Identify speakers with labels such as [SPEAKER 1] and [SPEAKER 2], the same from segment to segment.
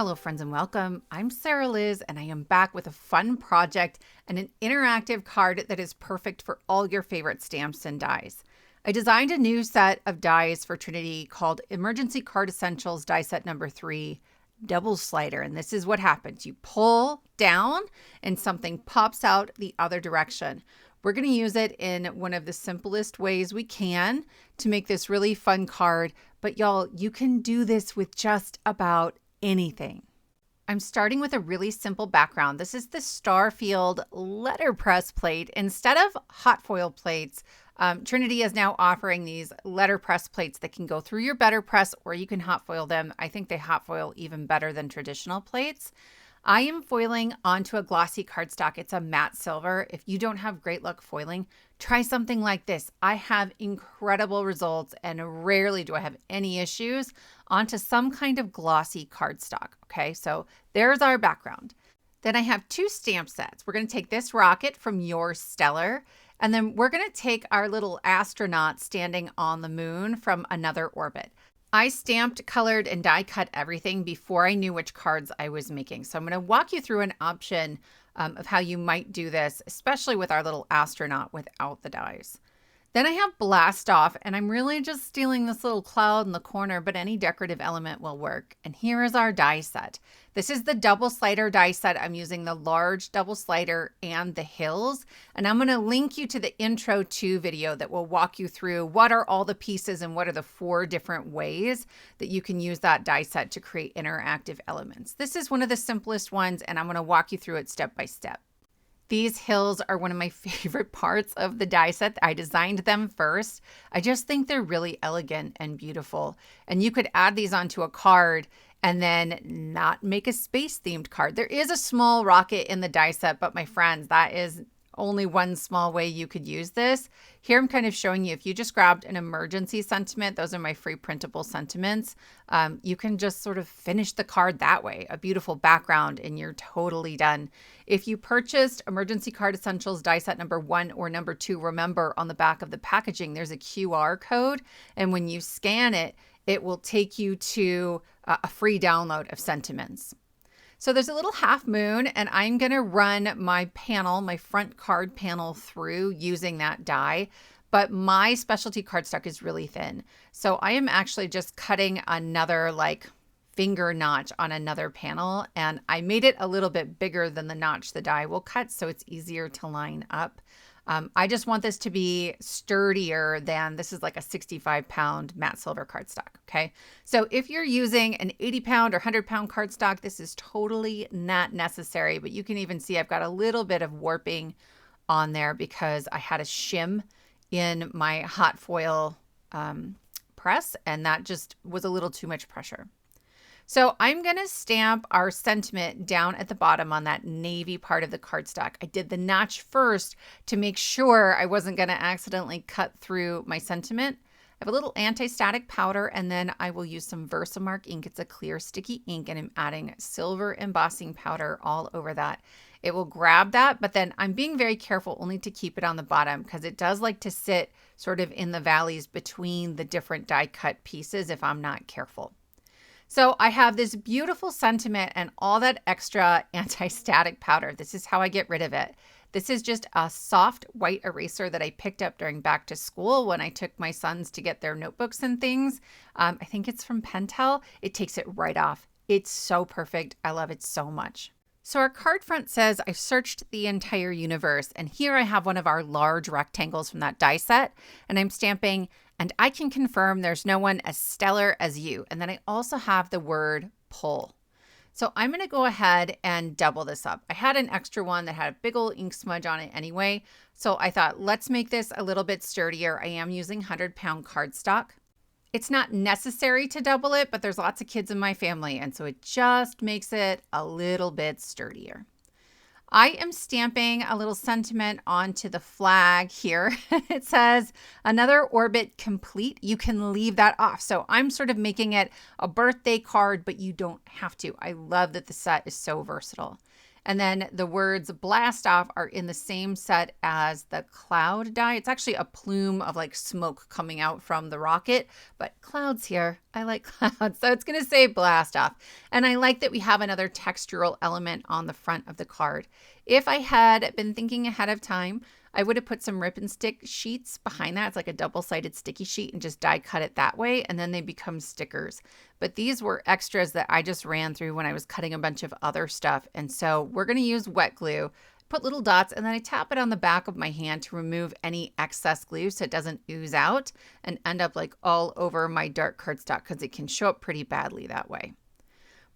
[SPEAKER 1] Hello friends and welcome. I'm Sarah Liz and I am back with a fun project and an interactive card that is perfect for all your favorite stamps and dies. I designed a new set of dies for Trinity called Emergency Card Essentials die set number 3, Double Slider. And this is what happens. You pull down and something pops out the other direction. We're going to use it in one of the simplest ways we can to make this really fun card. But y'all, you can do this with just about anything. I'm starting with a really simple background. This is the Starfield letterpress plate. Instead of hot foil plates, Trinity is now offering these letterpress plates that can go through your better press or you can hot foil them. I think they hot foil even better than traditional plates. I am foiling onto a glossy cardstock. It's a matte silver. If you don't have great luck foiling, try something like this. I have incredible results and rarely do I have any issues onto some kind of glossy cardstock. Okay, so there's our background. Then I have two stamp sets. We're going to take this rocket from Your Stellar, and then we're going to take our little astronaut standing on the moon from Another Orbit. I stamped, colored, and die cut everything before I knew which cards I was making. So I'm going to walk you through an option of how you might do this, especially with our little astronaut without the dies. Then I have Blast Off, and I'm really just stealing this little cloud in the corner, but any decorative element will work. And here is our die set. This is the double slider die set. I'm using the large double slider and the hills. And I'm going to link you to the intro to video that will walk you through what are all the pieces and what are the 4 different ways that you can use that die set to create interactive elements. This is one of the simplest ones, and I'm going to walk you through it step by step. These hills are one of my favorite parts of the die set. I designed them first. I just think they're really elegant and beautiful. And you could add these onto a card and then not make a space themed card. There is a small rocket in the die set, but my friends, that is only one small way you could use this. Here I'm kind of showing you, if you just grabbed an emergency sentiment, those are my free printable sentiments, you can just sort of finish the card that way, a beautiful background, and you're totally done. If you purchased Emergency Card Essentials die set number 1 or number 2, remember on the back of the packaging, there's a QR code, and when you scan it, it will take you to a free download of sentiments. So there's a little half moon, and I'm going to run my panel, my front card panel through using that die, but my specialty cardstock is really thin. So I am actually just cutting another finger notch on another panel, and I made it a little bit bigger than the notch the die will cut, so it's easier to line up. I just want this to be sturdier than, this is like a 65-pound matte silver cardstock, okay? So if you're using an 80-pound or 100-pound cardstock, this is totally not necessary, but you can even see I've got a little bit of warping on there because I had a shim in my hot foil press, and that just was a little too much pressure. So I'm going to stamp our sentiment down at the bottom on that navy part of the cardstock. I did the notch first to make sure I wasn't going to accidentally cut through my sentiment. I have a little anti-static powder, and then I will use some Versamark ink. It's a clear sticky ink, and I'm adding silver embossing powder all over that. It will grab that, but then I'm being very careful only to keep it on the bottom because it does like to sit sort of in the valleys between the different die cut pieces if I'm not careful. So I have this beautiful sentiment and all that extra anti-static powder. This is how I get rid of it. This is just a soft white eraser that I picked up during back to school when I took my sons to get their notebooks and things. I think it's from Pentel. It takes it right off. It's so perfect. I love it so much. So our card front says, I've searched the entire universe, and here I have one of our large rectangles from that die set, and I'm stamping, and I can confirm there's no one as stellar as you. And then I also have the word pull. So I'm going to go ahead and double this up. I had an extra one that had a big old ink smudge on it anyway, so I thought, let's make this a little bit sturdier. I am using 100-pound cardstock. It's not necessary to double it, but there's lots of kids in my family, and so it just makes it a little bit sturdier. I am stamping a little sentiment onto the flag here. It says, Another Orbit complete. You can leave that off. So I'm sort of making it a birthday card, but you don't have to. I love that the set is so versatile. And then the words blast off are in the same set as the cloud die. It's actually a plume of like smoke coming out from the rocket, but clouds here, I like clouds. So it's going to say blast off. And I like that we have another textural element on the front of the card. If I had been thinking ahead of time, I would have put some rip and stick sheets behind that. It's like a double-sided sticky sheet and just die cut it that way, and then they become stickers. But these were extras that I just ran through when I was cutting a bunch of other stuff. And so we're going to use wet glue, put little dots, and then I tap it on the back of my hand to remove any excess glue so it doesn't ooze out and end up like all over my dark cardstock because it can show up pretty badly that way.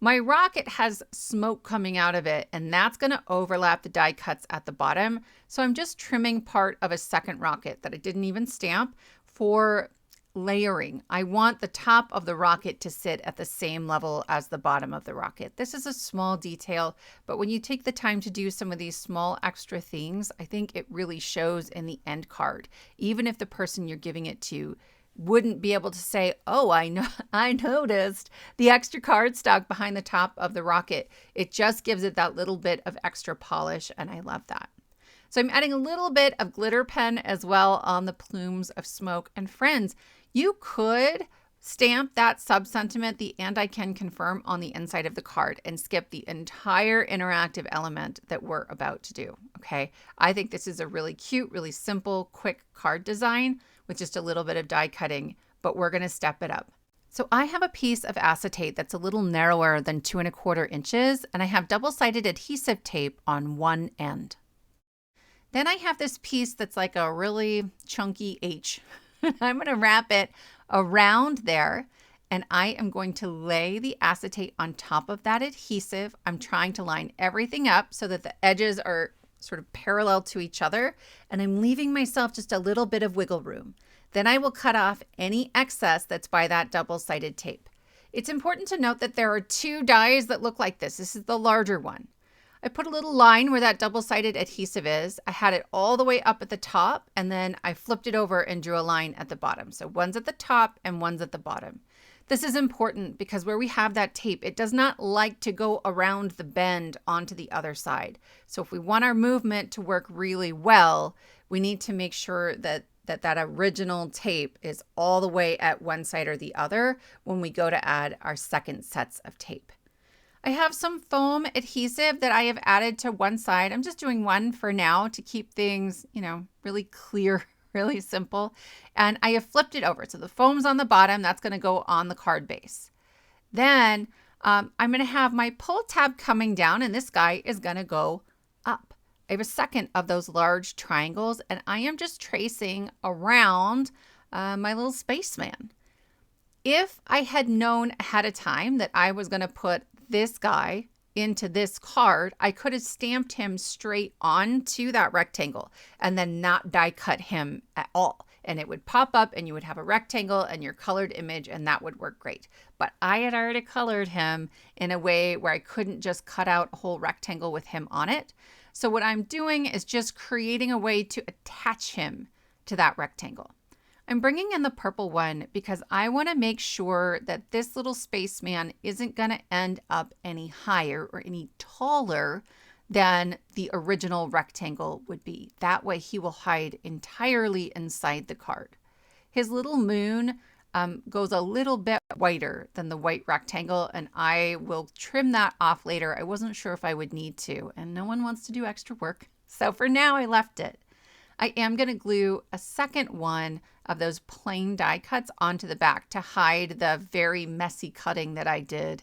[SPEAKER 1] My rocket has smoke coming out of it, and that's going to overlap the die cuts at the bottom. So I'm just trimming part of a second rocket that I didn't even stamp for layering. I want the top of the rocket to sit at the same level as the bottom of the rocket. This is a small detail, but when you take the time to do some of these small extra things, I think it really shows in the end card. Even if the person you're giving it to wouldn't be able to say, oh, I noticed the extra cardstock behind the top of the rocket. It just gives it that little bit of extra polish, and I love that. So I'm adding a little bit of glitter pen as well on the plumes of smoke. And friends, you could stamp that sub-sentiment, the "and I can confirm," on the inside of the card and skip the entire interactive element that we're about to do, okay? I think this is a really cute, really simple, quick card design with just a little bit of die cutting, but we're gonna step it up. So I have a piece of acetate that's a little narrower than 2 1/4 inches, and I have double-sided adhesive tape on one end. Then I have this piece that's like a really chunky H. I'm gonna wrap it around there, and I am going to lay the acetate on top of that adhesive. I'm trying to line everything up so that the edges are sort of parallel to each other, and I'm leaving myself just a little bit of wiggle room. Then I will cut off any excess that's by that double-sided tape. It's important to note that there are 2 dies that look like this. This is the larger one. I put a little line where that double-sided adhesive is. I had it all the way up at the top, and then I flipped it over and drew a line at the bottom. So one's at the top and one's at the bottom. This is important because where we have that tape, it does not like to go around the bend onto the other side. So if we want our movement to work really well, we need to make sure that that original tape is all the way at one side or the other when we go to add our second sets of tape. I have some foam adhesive that I have added to one side. I'm just doing one for now to keep things, really clear, really simple. And I have flipped it over. So the foam's on the bottom. That's going to go on the card base. Then I'm going to have my pull tab coming down, and this guy is going to go up. I have a second of those large triangles, and I am just tracing around my little spaceman. If I had known ahead of time that I was going to put this guy into this card, I could have stamped him straight onto that rectangle and then not die cut him at all. And it would pop up and you would have a rectangle and your colored image, and that would work great. But I had already colored him in a way where I couldn't just cut out a whole rectangle with him on it. So what I'm doing is just creating a way to attach him to that rectangle. I'm bringing in the purple one because I want to make sure that this little spaceman isn't going to end up any higher or any taller than the original rectangle would be. That way he will hide entirely inside the card. His little moon goes a little bit whiter than the white rectangle, and I will trim that off later. I wasn't sure if I would need to, and no one wants to do extra work. So for now, I left it. I am going to glue a second one of those plain die cuts onto the back to hide the very messy cutting that I did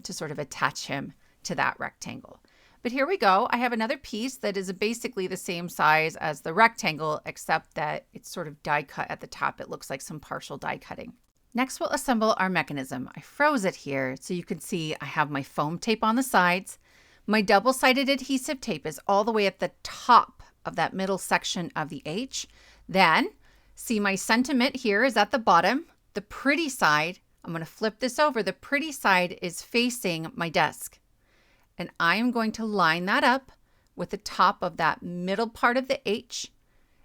[SPEAKER 1] to sort of attach him to that rectangle. But here we go. I have another piece that is basically the same size as the rectangle, except that it's sort of die cut at the top. It looks like some partial die cutting. Next, we'll assemble our mechanism. I froze it here so you can see I have my foam tape on the sides. My double-sided adhesive tape is all the way at the top of that middle section of the H. Then, see my sentiment here is at the bottom. The pretty side, I'm going to flip this over. The pretty side is facing my desk. And I am going to line that up with the top of that middle part of the H,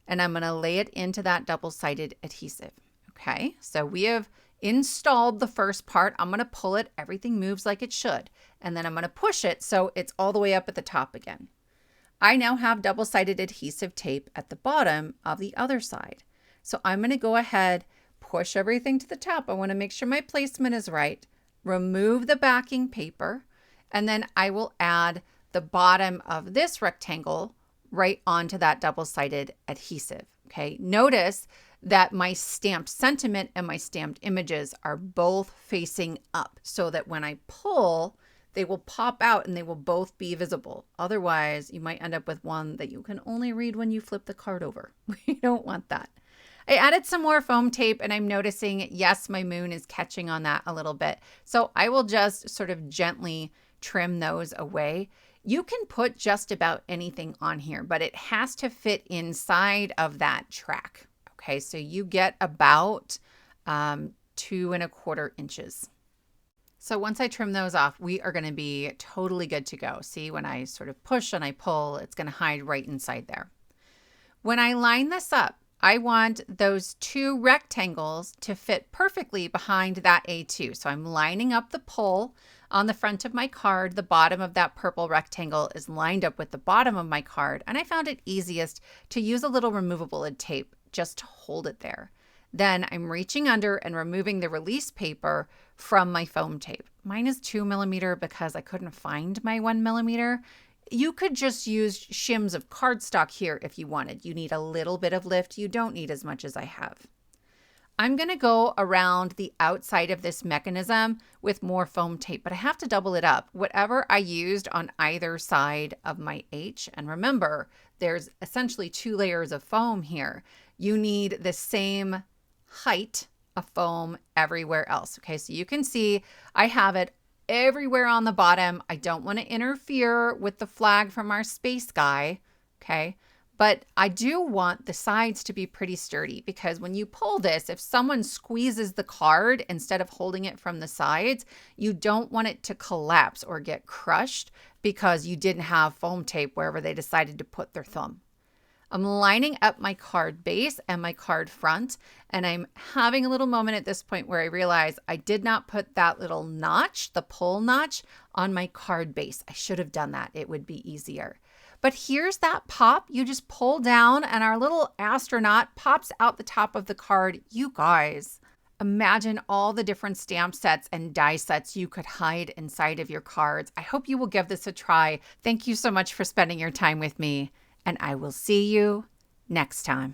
[SPEAKER 1] and I'm going to lay it into that double-sided adhesive. Okay, so we have installed the first part. I'm going to pull it. Everything moves like it should. And then I'm going to push it so it's all the way up at the top again. I now have double-sided adhesive tape at the bottom of the other side. So I'm going to go ahead, push everything to the top. I want to make sure my placement is right. Remove the backing paper, and then I will add the bottom of this rectangle right onto that double-sided adhesive. Okay, notice that my stamped sentiment and my stamped images are both facing up so that when I pull, they will pop out and they will both be visible. Otherwise, you might end up with one that you can only read when you flip the card over. We don't want that. I added some more foam tape and I'm noticing, yes, my moon is catching on that a little bit. So I will just sort of gently trim those away. You can put just about anything on here, but it has to fit inside of that track. Okay, so you get about 2¼ inches. So once I trim those off, we are going to be totally good to go. See, when I sort of push and I pull, it's going to hide right inside there. When I line this up, I want those 2 rectangles to fit perfectly behind that A2. So I'm lining up the pull on the front of my card. The bottom of that purple rectangle is lined up with the bottom of my card. And I found it easiest to use a little removable tape just to hold it there. Then I'm reaching under and removing the release paper from my foam tape. Mine is 2mm because I couldn't find my 1mm. You could just use shims of cardstock here if you wanted. You need a little bit of lift. You don't need as much as I have. I'm going to go around the outside of this mechanism with more foam tape, but I have to double it up. Whatever I used on either side of my H, and remember, there's essentially 2 layers of foam here. You need the same height of foam everywhere else. Okay, so you can see I have it everywhere on the bottom. I don't want to interfere with the flag from our space guy. Okay, but I do want the sides to be pretty sturdy because when you pull this, if someone squeezes the card instead of holding it from the sides, you don't want it to collapse or get crushed because you didn't have foam tape wherever they decided to put their thumb. I'm lining up my card base and my card front, and I'm having a little moment at this point where I realize I did not put that little notch, the pull notch, on my card base. I should have done that. It would be easier. But here's that pop. You just pull down and our little astronaut pops out the top of the card. You guys, imagine all the different stamp sets and die sets you could hide inside of your cards. I hope you will give this a try. Thank you so much for spending your time with me, and I will see you next time.